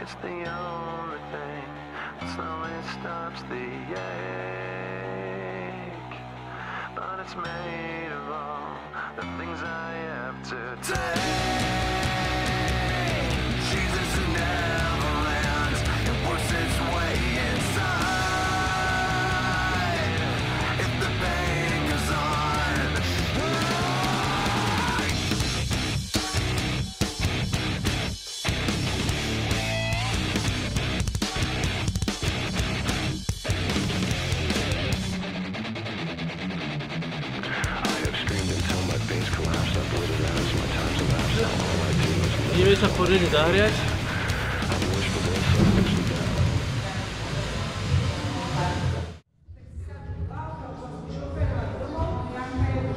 It's the only thing that slowly stops the ache. But it's made of all the things I have to take. Jesus who never lands and works its way inside. If the pain goes on, ideme sa poriadne zahriať.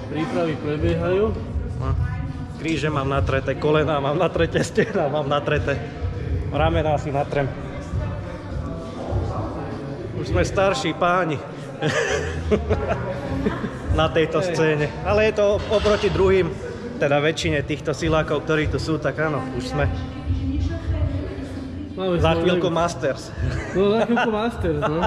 Prípravy prebiehajú. Kríže mám natreté, kolená mám natreté, stehná mám natreté, ramená si natrem. Už sme starší páni na tejto scéne, ale je to oproti druhým, teda väčšine týchto silákov, ktorí tu sú, tak áno, už sme za chvíľku Masters. No, za chvíľku Masters, no.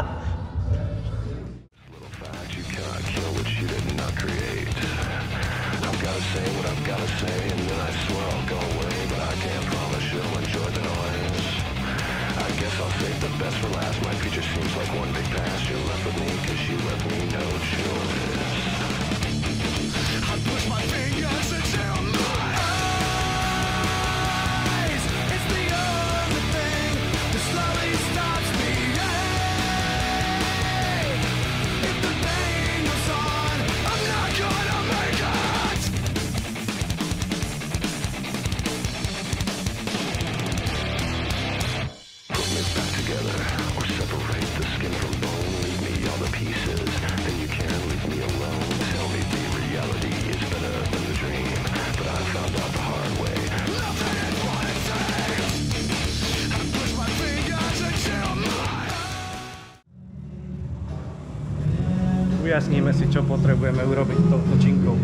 Ujasníme si, čo potrebujeme urobiť s touto činkou.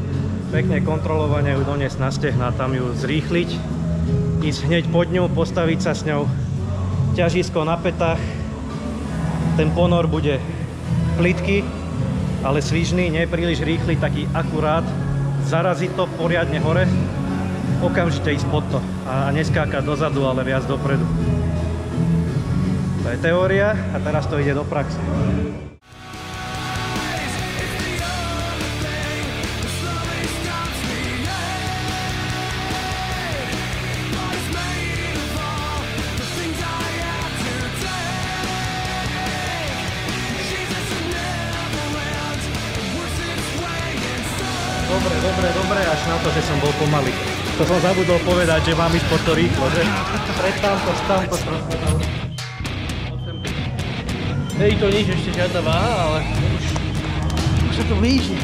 Pekne kontrolovane ju doniesť na stehna, tam ju zrýchliť, ísť hneď pod ňou, postaviť sa s ňou, ťažisko na pätách, ten ponor bude plytký, ale svižný, nie príliš rýchly, taký akurát, zaraziť to poriadne hore, okamžite ísť pod to a neskákať dozadu, ale viac dopredu. To je teória a teraz to ide do praxe. Dobre, až na to, že som bol pomalý. To som zabudol povedať, že mám ísť pod to rýchlo, že? Tamto trošku. Hej, to nič, ešte žiadna váha, ale už sa to blíži.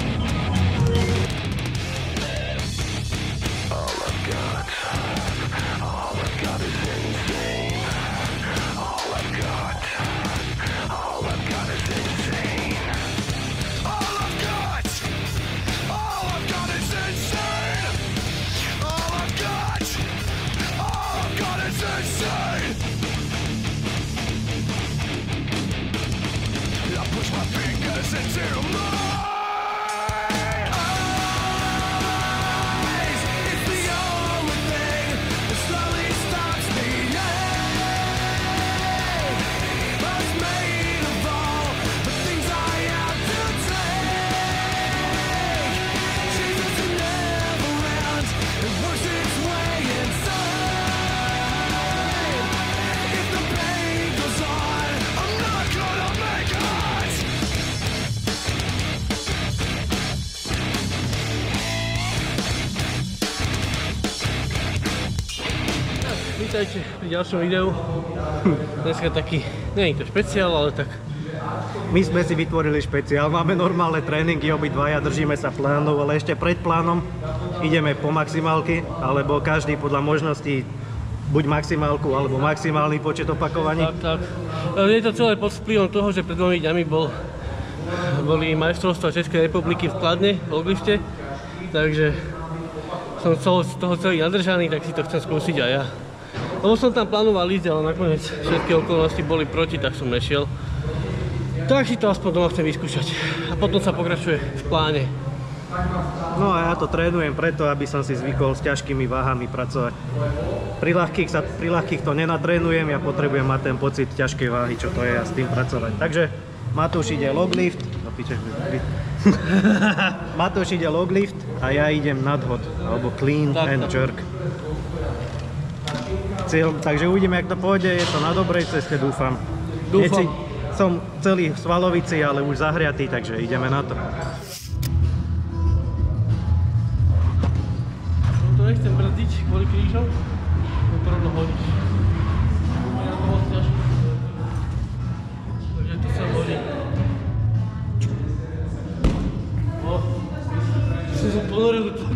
Vítajte pri ďalšom videu. Dneska taký, nie je to špeciál, ale tak... My sme si vytvorili špeciál, máme normálne tréningy obidvaja, držíme sa plánov, ale ešte pred plánom ideme po maximálky, alebo každý podľa možností buď maximálku, alebo maximálny počet opakovaní. Tak. Je to celé pod vplyvom toho, že pred 2 dňami boli majstrovstvá Českej republiky v Kladne, v Oglište, takže som z toho celý nadržaný, tak si to chcem skúsiť aj ja. Lebo som tam plánoval ísť, ale nakoniec všetky okolnosti boli proti, tak som nešiel. Tak si to aspoň doma chcem vyskúšať. A potom sa pokračuje v pláne. No a ja to trénujem preto, aby som si zvykol s ťažkými váhami pracovať. Pri ľahkých to nenatrénujem, ja potrebujem mať ten pocit ťažkej váhy, čo to je, a s tým pracovať. Takže Matúš ide log lift, Matúš ide log lift a ja idem nadhod, alebo clean and jerk. Takže uvidíme, jak to pôjde, je to na dobrej ceste, dúfam. Som celý v svalovici, ale už zahriatý, takže ideme na to. To nechcem brzdiť kvôli krížom, to rovno hodiť. Takže tu sa hodí. Som ponoril do toho.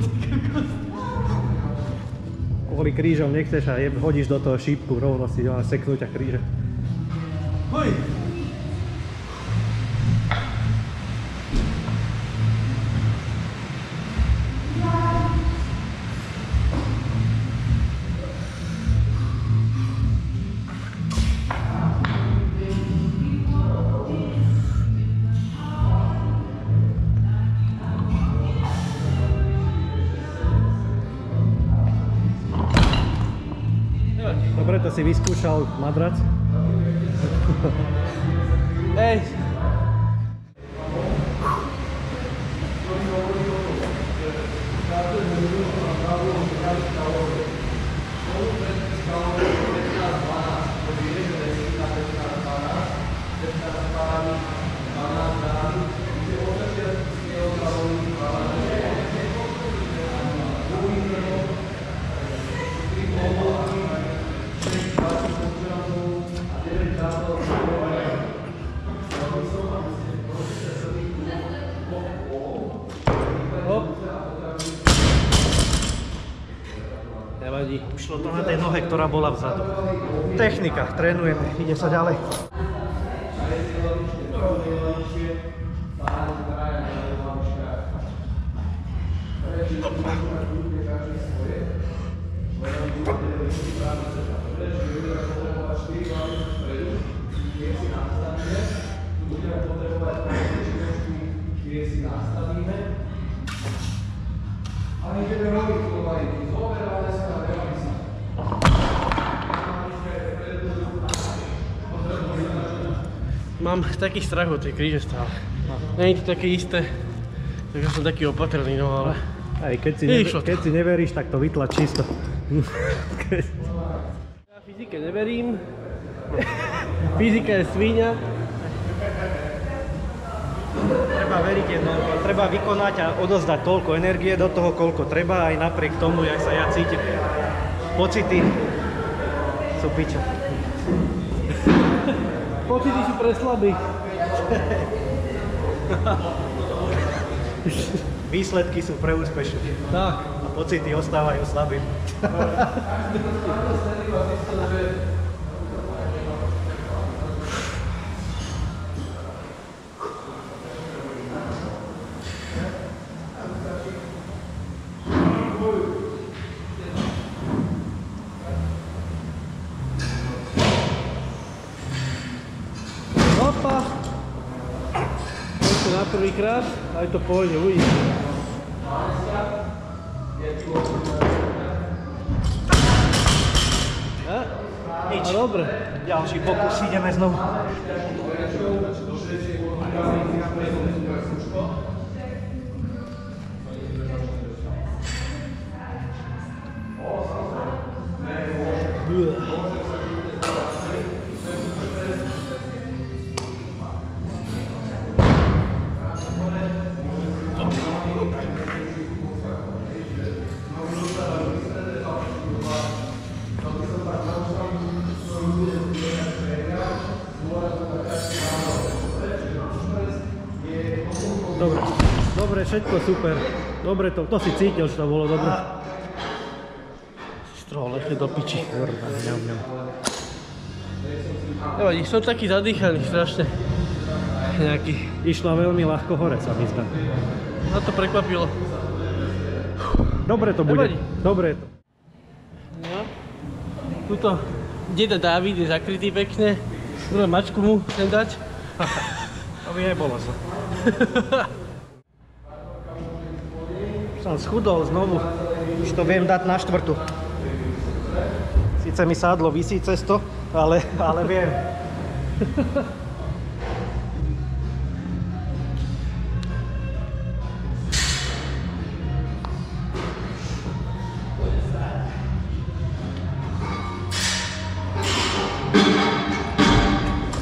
Kvôli krížom nechceš a hodíš do toho šípku, rovno si ide seknúť a kríže. Hoj! Dobre, to si vyskúšal madrac? Hej! Nevadí. Ušlo to na tej nohe, ktorá bola vzadu. Technika, trénujeme, ide sa ďalej. Mám taký strach od tej kríže stále. Nie je to také isté, takže som taký opatrný, no ale... Aj keď si neveríš, tak to vytlač čisto. Ja fyzike neverím. Fyzika je svíňa. Treba veriť jednoducho, treba vykonať a odozdať toľko energie do toho, koľko treba, aj napriek tomu, jak sa ja cítim. Pocity sú piča. Pocity sú pre slabých. Výsledky sú pre úspešných. Tak. A pocity ostávajú slabým. Opa! To na prvýkrát, aj to pôjde, uvidíte. Nič. Dobre. Ďalší pokus, ideme znovu. Dobre, všetko super. Dobre, to si cítil, že to bolo dobre. Strhol ešte do piči. Kurva, ňam. Nevadí, som taký zadýchaný strašne. Nejaký. Išla veľmi ľahko hore, sa mi zdá. Ma to prekvapilo. Dobre to bude. Nevadí. Dobre to. No. Tuto deda Dávid je zakrytý pekne. Druhé mačku mu sem dať. To by nebolo zle. Som schudol znovu. Už to viem dať na 4. Sice mi sádlo visí cez to, ale viem.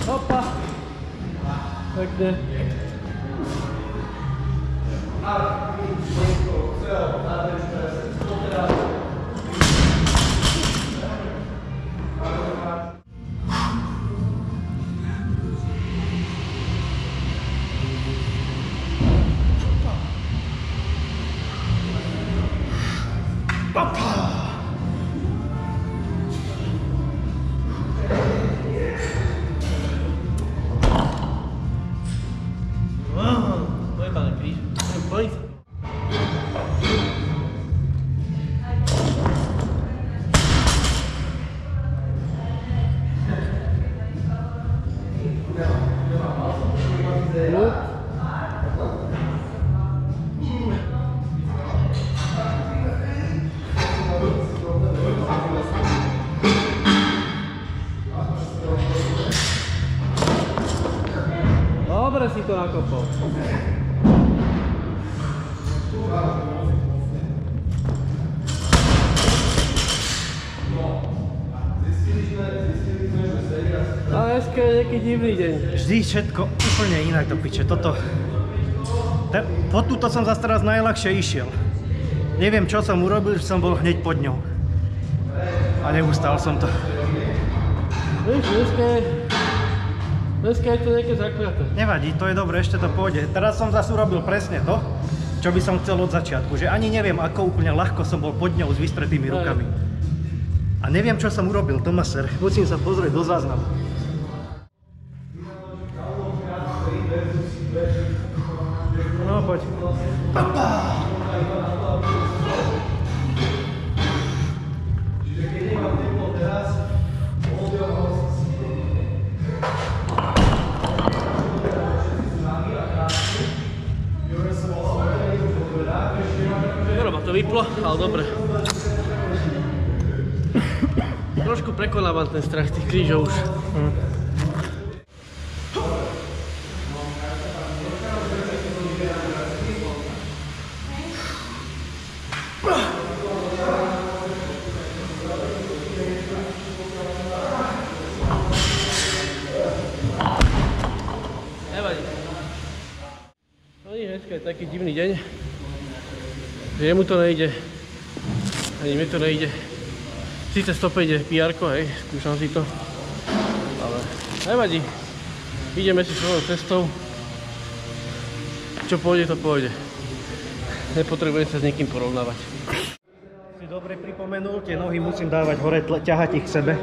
Opa. Pekne. Dobre si to nakopol. A dneska je nejaký divný deň. Vždy všetko úplne inak do piče. Po túto som zase teraz najľahšie išiel. Neviem, čo som urobil, že som bol hneď pod ňou. A neustal som to. Vieš, dneska je to nejaké zakliaté. Nevadí, to je dobre, ešte to pôjde. Teraz som zase urobil presne to, čo by som chcel od začiatku. Že ani neviem, ako úplne ľahko som bol pod ňou s vystretými rukami. A neviem, čo som urobil, Tomaser. Musím sa pozrieť do záznamu. No, poď. Skoro ma to vyplo, ale dobre. Trošku prekonávam ten strach tých krížov už. Nevadí. No dneska je taký divný deň, že jemu to nejde, ani mi to nejde. Sice stope ide PR-ko, hej, skúšam si to, ale nevadí. Ideme si svojou cestou, čo pôjde, to pôjde. Nepotrebujem sa s niekým porovnávať. Si dobre pripomenul, tie nohy musím dávať hore, ťahať ich k sebe.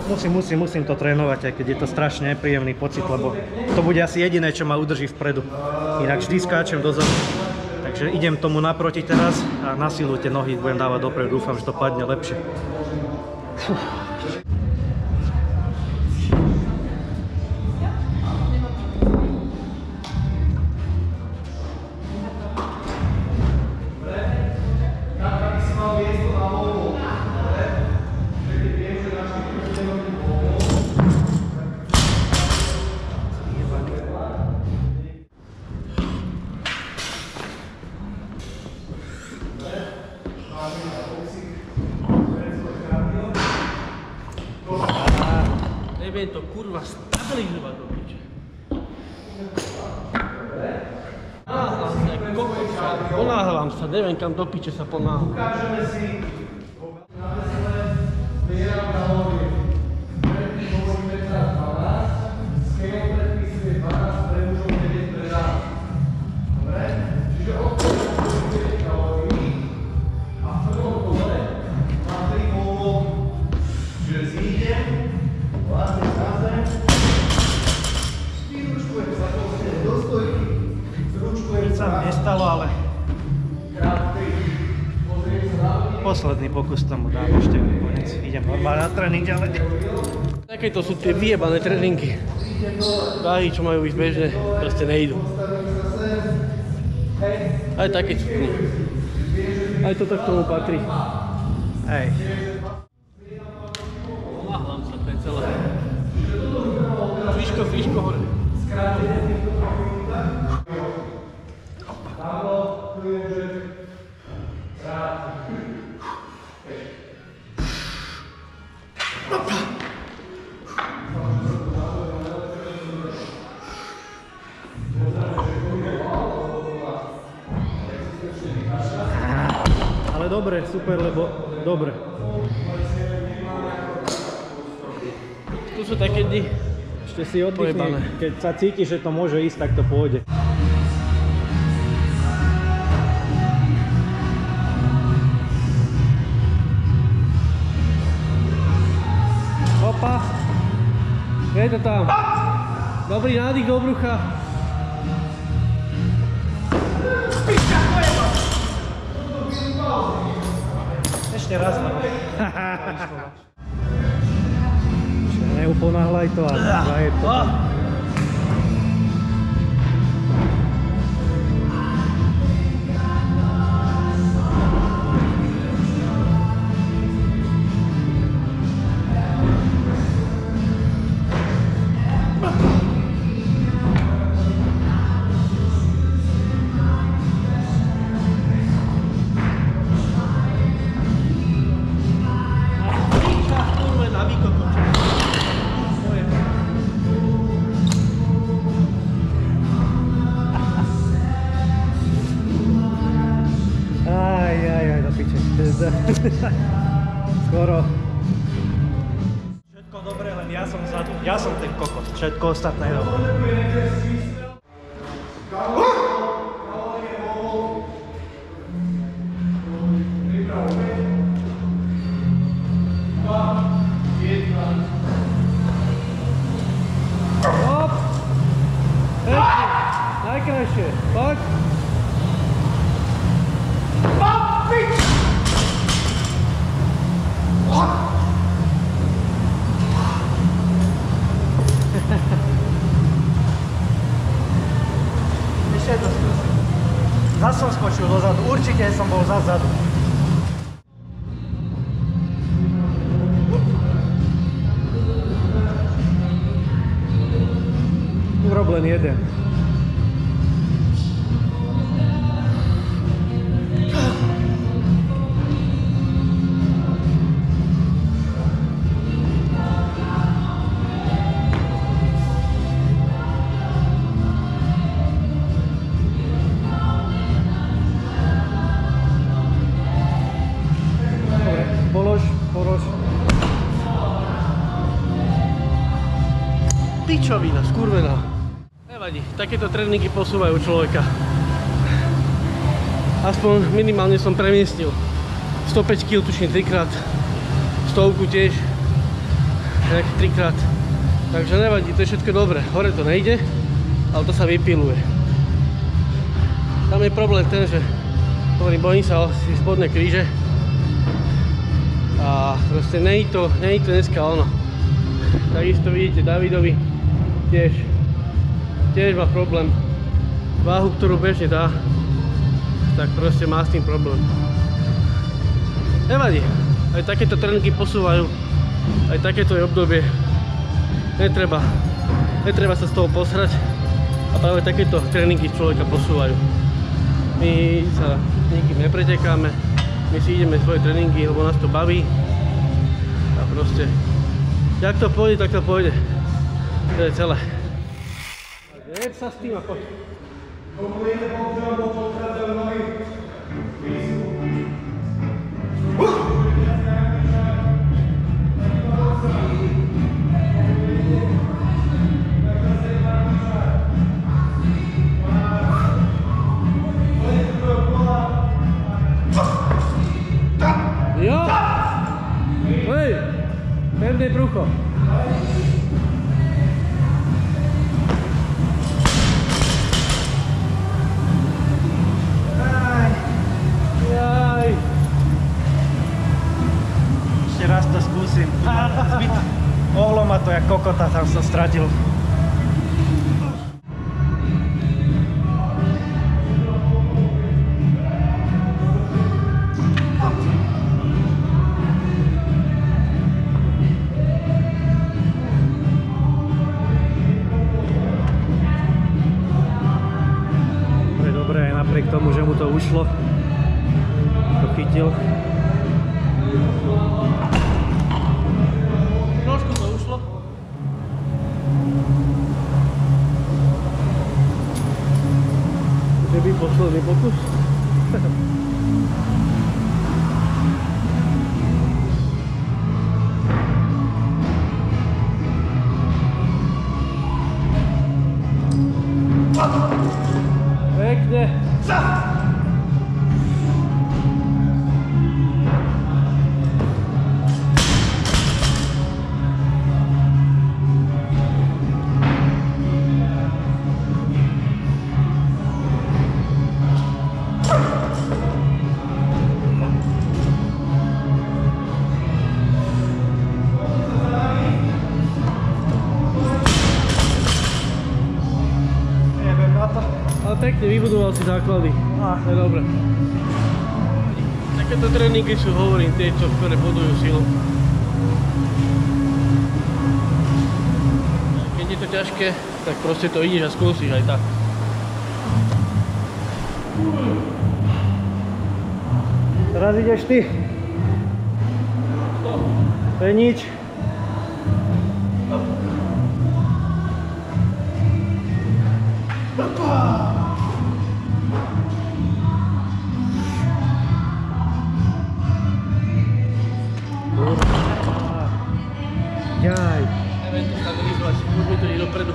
Musím to trénovať, aj keď je to strašne nepríjemný pocit, lebo to bude asi jediné, čo ma udrží vpredu. Inak vždy skáčem dozadu. Takže idem tomu naproti teraz a na silu tie nohy budem dávať dopredu. Dúfam, že to padne lepšie. Neviem to kurva stabilizovať do piče. Ponáhľam sa, neviem kam do piče sa ponáhľam. Nič sa mi nestalo, ale posledný pokus tomu dám ešte konec. Idem normálne na tréning ďalej. Takéto sú tie vyjebané tréningy. Váhy, čo majú ísť bežne, proste nejdú. Aj také sú. Aj toto k tomu patrí. Hej. Pomáhlam sa, to je celé. Fíško hore. Ale dobre, super, lebo dobre. Tu sú také dni. Ešte si oddychni, Pojebané. keď sa cítiš, že to môže ísť, tak to pôjde. Opa. Je to tam. Dobrý nádych do brucha. Ešte raz. Neuponáhľaj to a zajeb to. Skoro. Všetko dobré, len ja som vzadu. Ja som ten kokos. Všetko ostatné je dobré. Hop. Najkrajšie. Tak. Ešte to skúsim. Zas som skočil dozadu. Určite som bol zadu. Urob len jeden. Polož. Pičovina, skurvená. Nevadí, takéto tréningy posúvajú človeka. Aspoň minimálne som premiestnil 105 kg, tuším 3-krát, 100 tiež, nejaký 3-krát. Takže nevadí, to je všetko dobré. Hore to nejde, ale to sa vypiluje. Tam je problém ten, že bojím sa o spodné kríže. A proste nie je to dneska ono. Takisto vidíte Davidovi tiež má problém. Váhu, ktorú bežne dá, tak proste má s tým problém. Nevadí, aj takéto tréningy posúvajú, aj takéto je obdobie. Netreba sa z toho posrať a práve takéto tréningy človeka posúvajú. My sa nikým nepretekáme. My si ideme svoje tréningy, lebo nás to baví a proste jak to pôjde, tak to pôjde. To je celé. Jeď sa s tým a poď. Jo! Hej! Pevné brucho. Jaj! zbyt. Ohlo ma to jak kokota, tam som stratil. Dobre, aj napriek tomu, že mu to ušlo, to chytil. Trošku to ušlo. Keby posledný pokus. Pekne. Ale pekne, vybudoval si základy. To je dobré. Takéto tréningy sú, hovorím, tie, ktoré budujú silu. Keď je to ťažké, tak proste to ideš a skúsiš aj tak. Teraz ideš ty. To je nič. Jaj. Neviem to stabilizovať, môžeme to ísť dopredu.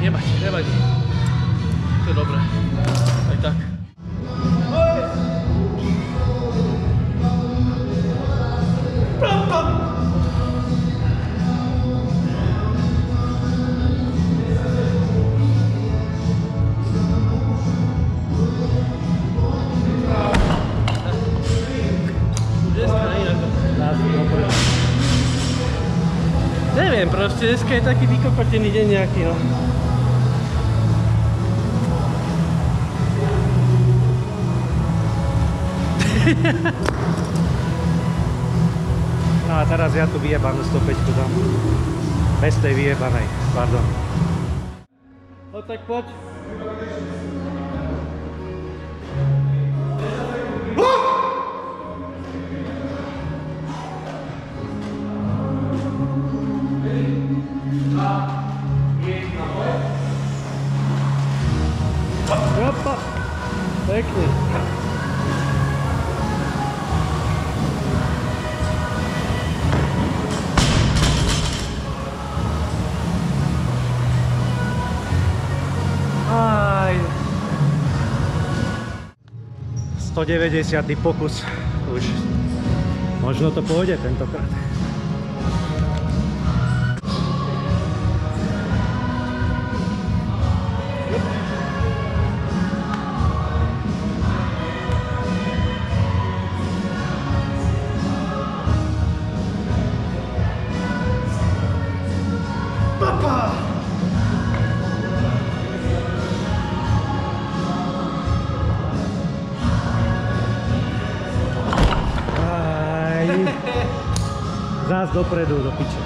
Nebať. To je dobré. Aj tak. Neviem, proste dneska je taký vykokotený deň nejaký, no. No a teraz ja tu vyjebanú 105 dám. Bez tej vyjebanej, pardon. No tak poď. Opa, pekne. Aj. 190. pokus. Už možno to pôjde tentokrát. Zás dopredu, do piče.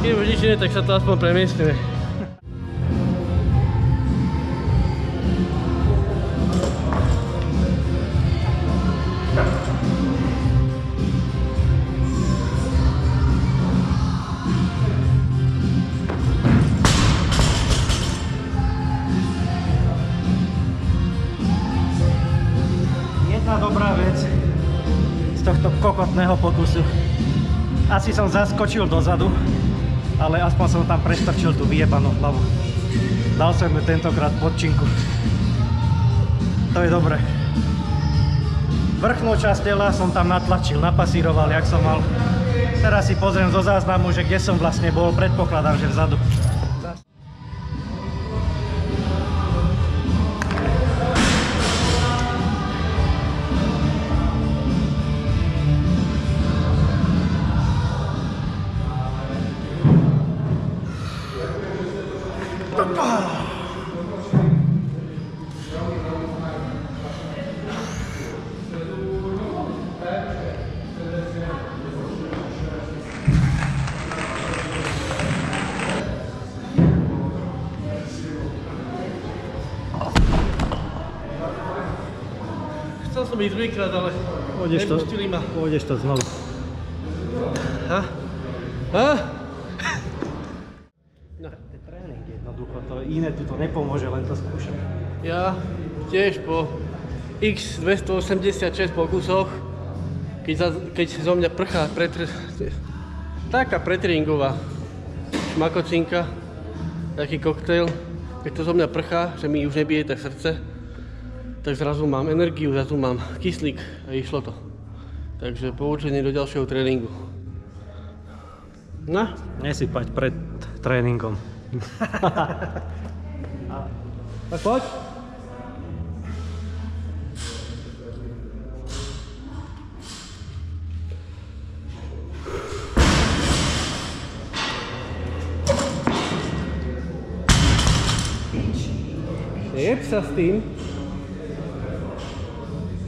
Keď už nič nie, tak sa to aspoň premiestneme. Dobrá vec z tohto kokotného pokusu. Asi som zaskočil dozadu, ale aspoň som tam prestrčil tú vyjebanú hlavu. Dal som ju tentokrát podčinku. To je dobré. Vrchnú časť tela som tam natlačil, napasíroval, jak som mal. Teraz si pozriem zo záznamu, že kde som vlastne bol, predpokladám, že vzadu. Chcel som ísť druhýkrát, ale nepustili ma. Pôjdeš to znovu. Ha? Ha? No, ten tréning jednoducho, to iné tu to nepomôže, len to skúšam. Ja tiež po x 286 pokusoch, keď zo mňa prchá taká pretréningová šmakocinka, taký koktejl, keď to zo mňa prchá, že mi už nebije tak srdce, tak zrazu mám energiu, zrazu mám kyslík a išlo to. Takže poučenie do ďalšieho tréningu. No? Nesypať pred tréningom. Tak poď. Jeb sa s tým.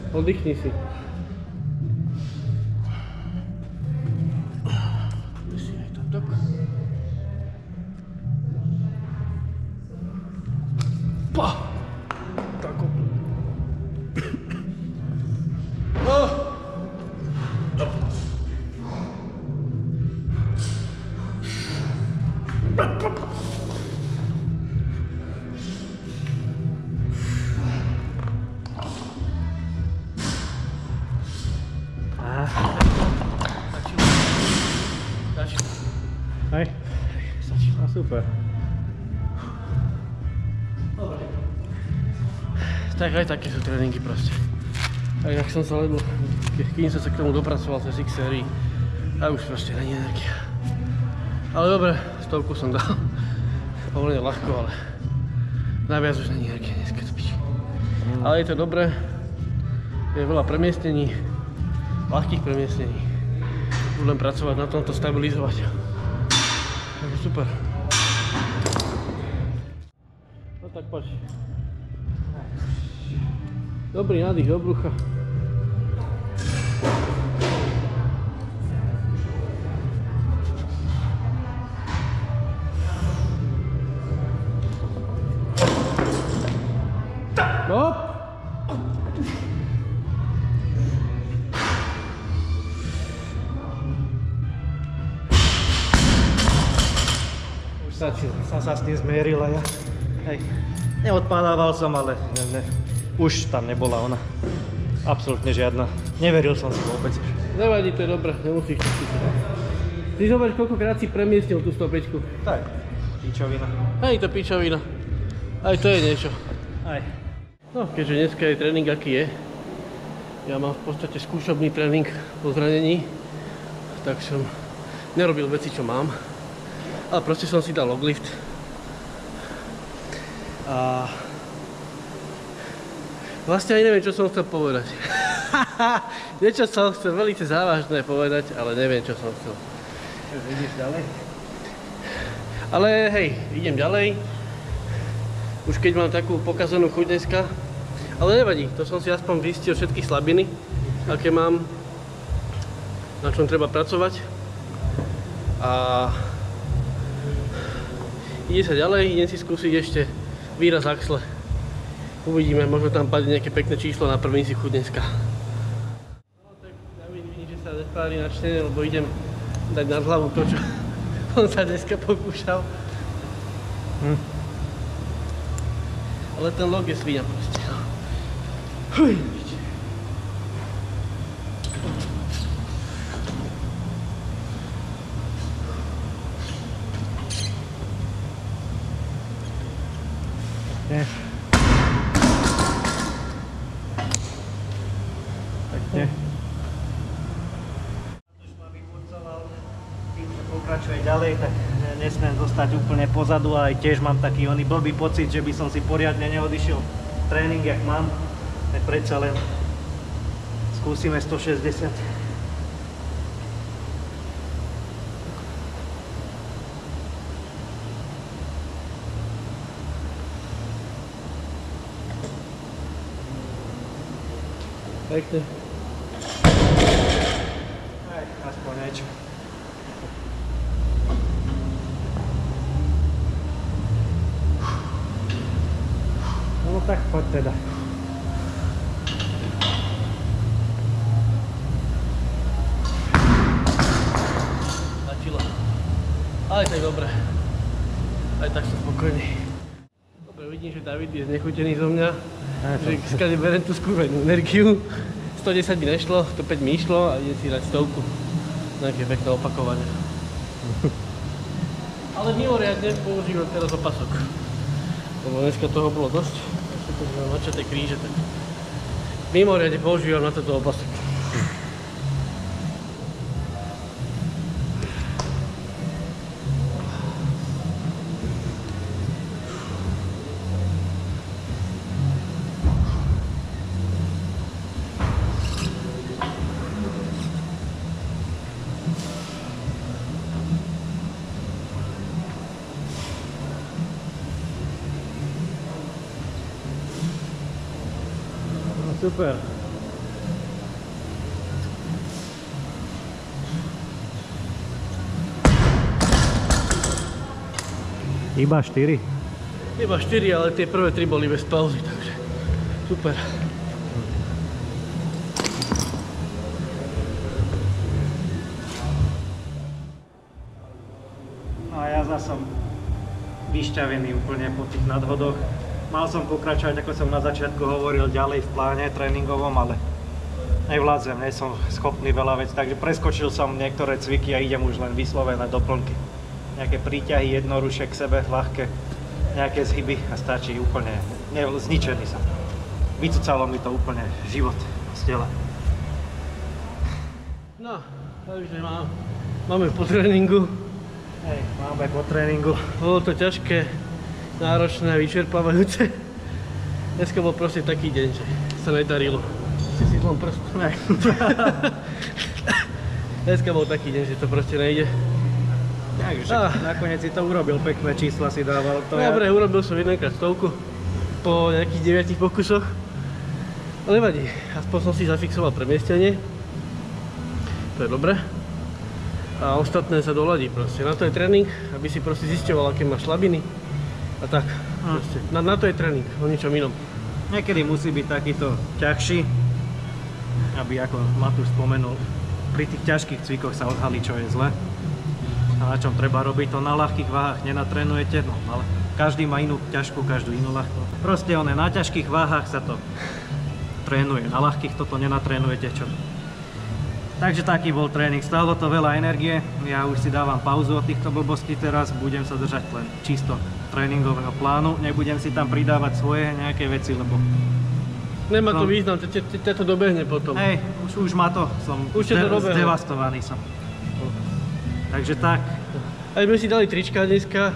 Oddychni si. Pa! Tako. Hej? No super. Tak aj také sú tréningy proste. Aj tak som sa ledvo, kým som sa k tomu dopracoval cez X sérii, a už proste není energia. Ale dobre, 100 som dal. Pomerne ľahko, ale najviac už není energia dneska spíš. Ale je to dobré, je veľa premiestnení, ľahkých premiestnení. Budem pracovať na tomto, stabilizovať. Takže super. No tak poď. Dobrý nádych do brucha. Hop! Už som sa s tým zmieril a ja. Hej. Neodpadával som, ale už tam nebola ona. Absolútne žiadna. Neveril som si vôbec. Nevadí, to je dobré, nemusíš to cítiť. Ty zober, koľkokrát si premiestnil tú stopečku. Tak, pičovina. Hej, to pičovina. Aj to je niečo. Aj. No, keďže dneska je tréning aký je, ja mám v podstate skúšobný tréning po zranení, tak som nerobil veci, čo mám. Ale proste som si dal loglift. A vlastne aj neviem, čo som chcel povedať. Niečo som chcel veľmi závažné povedať, ale neviem, čo som chcel. Ideš ďalej? Ale hej, idem ďalej. Už keď mám takú pokazanú chuť dneska. Ale nevadí, to som si aspoň zistil všetky slabiny, aké mám, na čom treba pracovať. A ide sa ďalej, idem si skúsiť ešte výraz axle. Uvidíme, možno tam padne nejaké pekné číslo na prvý si chuť dneska. No tak ja vidím, že sa nespáli načtené, lebo idem dať nad hlavu to, čo on sa dneska pokúšal. Ale ten log je svíňa proste. Huj. Nie. Pekne. Už ma vykurcoval, tým, že pokračuje ďalej, tak nesmiem zostať úplne pozadu a aj tiež mám taký oný blbý pocit, že by som si poriadne neodišiel tréning, jak mám. Tak predsa len skúsime 160. Pekne. Aj, aspoň niečo. No tak poď teda. Ale tak dobre. Aj tak som spokojný. Dobre, vidím, že David je znechutený zo mňa. Že skade berem tú skúrenú energiu. 110 mi nešlo, 105 mi išlo a idem si dať 100. Nejaké pekné opakovanie. Ale mimoriadne používam teraz opasok. Lebo dneska toho bolo dosť. Keď mám načaté kríže, tak mimoriadne používam na toto opasok. Super. Iba 4. Iba 4, ale tie prvé 3 boli bez pauzy, takže super. No a ja zase som vyšťavený úplne po tých nadhodoch. Mal som pokračovať, ako som na začiatku hovoril, ďalej v pláne tréningovom, ale nevládzem, nie som schopný veľa vecí, takže preskočil som niektoré cviky a idem už len vyslovené doplnky. Nejaké príťahy, jednorušie k sebe, ľahké, nejaké zhyby a stačí úplne, zničený som. Vycucalo mi to úplne život z tela. No, takže máme po tréningu. Hej, máme po tréningu. Bolo to ťažké, náročné, vyčerpávajúce. Dneska bol proste taký deň, že sa nedarilo. Si zlom prst. Dneska bol taký deň, že to proste nejde. Takže nakoniec si to urobil, pekné čísla si dával. Dobre, urobil som jedenkrát 100 po nejakých 9 pokusoch. Ale nevadí, aspoň som si zafixoval premiestnenie. To je dobré. A ostatné sa doladí proste. Na to je tréning, aby si proste zisťoval, aké máš slabiny. A tak, proste. Na to je tréning, o ničom inom. Niekedy musí byť takýto ťažší, aby, ako Matúš spomenul, pri tých ťažkých cvikoch sa odhalí, čo je zle. A na čom treba robiť to, na ľahkých váhach nenatrénujete, no ale každý má inú ťažkú, každú inú ľahkú. Proste na ťažkých váhach sa to trénuje, na ľahkých toto nenatrénujete, čo? Takže taký bol tréning, stálo to veľa energie, ja už si dávam pauzu od týchto blbostí teraz, budem sa držať len čisto tréningového plánu, nebudem si tam pridávať svoje nejaké veci, lebo... Nemá to význam, ťa to dobehne potom. Hej, už má to, som zdevastovaný som. Takže tak. Aj sme si dali trička dneska,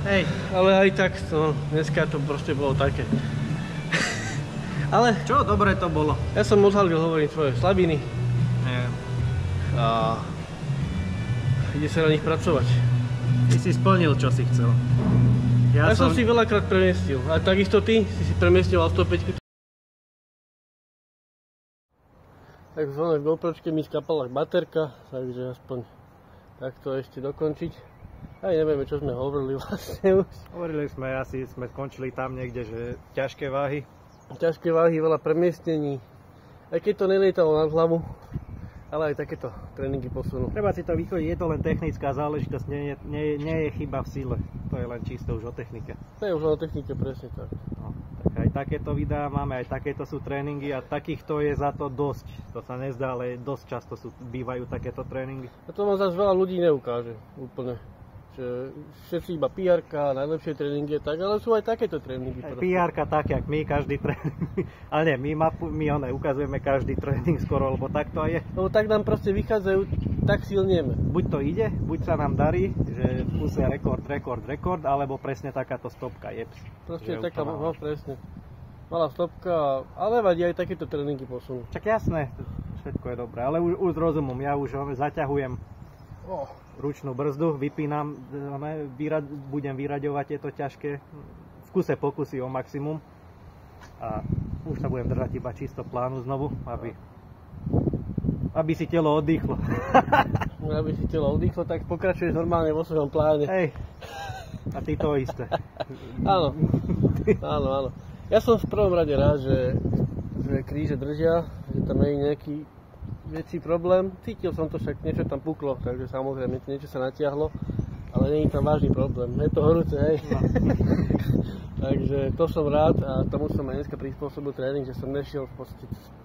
Hej. ale aj tak, no, dneska to proste bolo také. Ale... Čo dobre to bolo? Ja som odhalil, hovorím, svoje slabiny. A ide sa na nich pracovať. Ty si splnil, čo si chcel. Ja som si veľakrát premiestil. A takisto ty si premiestňoval 105. Tak v GoPročke mi skapala baterka, takže aspoň takto ešte dokončiť. Aj nevieme, čo sme hovorili vlastne už. Hovorili sme, asi sme skončili tam niekde, že ťažké váhy. Ťažké váhy, veľa premiestnení. Aj keď to nelietalo nad hlavu, ale aj takéto tréningy posunú. Treba si to vychodiť, je to len technická záležitosť, nie je chyba v sile. To je len čisto už o technike. To je už o technike, presne tak. No, tak aj takéto videá máme, aj takéto sú tréningy a takýchto je za to dosť. To sa nezdá, ale dosť často bývajú takéto tréningy. A to vám zase veľa ľudí neukáže úplne. Že všetci iba PR-ka, najlepšie tréningy, tak, ale sú aj takéto tréningy. PR-ka tak, jak my, každý tréning. Ale nie, my ukazujeme každý tréning skoro, lebo tak to aj je. Lebo tak nám proste vychádzajú, tak silnieme. Buď to ide, buď sa nám darí, že v kuse rekord, alebo presne takáto stopka je. Proste taká, no presne. Malá stopka, ale vadí aj takéto tréningy posunú. Čak jasné, všetko je dobré, ale už s rozumom, ja už zaťahujem ručnú brzdu, vypínam, budem vyraďovať tieto ťažké v kuse pokusy o maximum a už sa budem držať iba čisto plánu znovu, aby si telo oddychlo. Aby si telo oddychlo, tak pokračuješ normálne vo svojom pláne. Hej, a ty to isté. Áno, áno. Ja som v prvom rade rád, že kríže držia, že tam nie je nejaký väčší problém. Cítil som to, však niečo tam puklo, takže samozrejme niečo sa natiahlo. ale nie je tam vážny problém. Je to horúce, hej. No. Takže to som rád a tomu som aj dneska prispôsobil tréning, že som nešiel v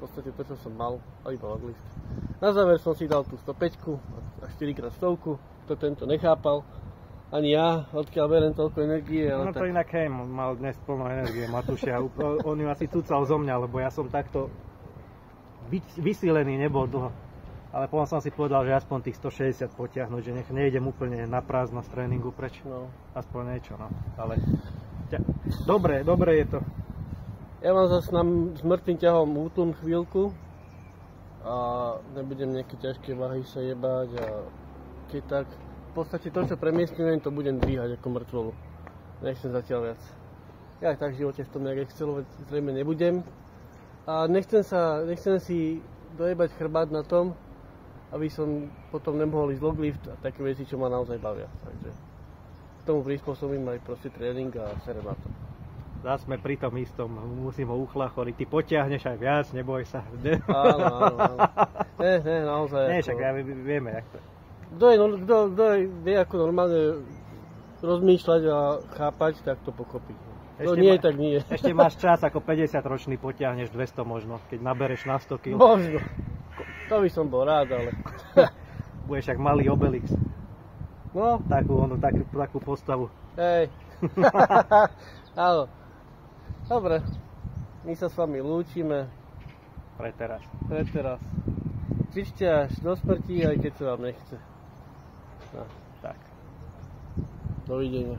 podstate to, čo som mal, a iba odlift. Na záver som si dal tú 105 a 4x100, kto tento nechápal. Ani ja, odkiaľ beriem toľko energie. Ale no to tak... inak hej, mal dnes plno energie, Matúšia. On ju asi cucal zo mňa, lebo ja som takto vysílený nebol dlho. Ale potom som si povedal, že aspoň tých 160 potiahnuť, že nech nejdem úplne na prázdno z tréningu preč. No. Aspoň niečo, no. Ale dobre je to. Ja mám zase s mŕtvým ťahom útlm chvíľku a nebudem nejaké ťažké váhy sa jebať a keď tak v podstate to, čo premiestňujem, to budem dvíhať ako mŕtvolu. Nechcem zatiaľ viac. Ja tak v živote v tom nejak excelovať zrejme nebudem. A nechcem si dojebať chrbát na tom, aby som potom nemohol ísť loglift a také veci, čo ma naozaj bavia. Takže k tomu prispôsobím aj proste tréning a serem na to. Zás sme pri tom istom, musím ho uchlachoriť. Ty potiahneš aj viac, neboj sa. Áno. Ne, naozaj. Nie, však ja vieme, jak to je. Kto vie ako normálne rozmýšľať a chápať, tak to pochopí. To nie, tak nie. Ešte máš čas, ako 50-ročný potiahneš 200 možno, keď nabereš na 100 kg. Možno. To by som bol rád, ale... Budeš jak malý Obelix. No, takú postavu. Hej. Áno. Dobre. My sa s vami lúčime. Pre teraz. Cvičte až do smrti, aj keď sa vám nechce. No. Tak. Dovidenia.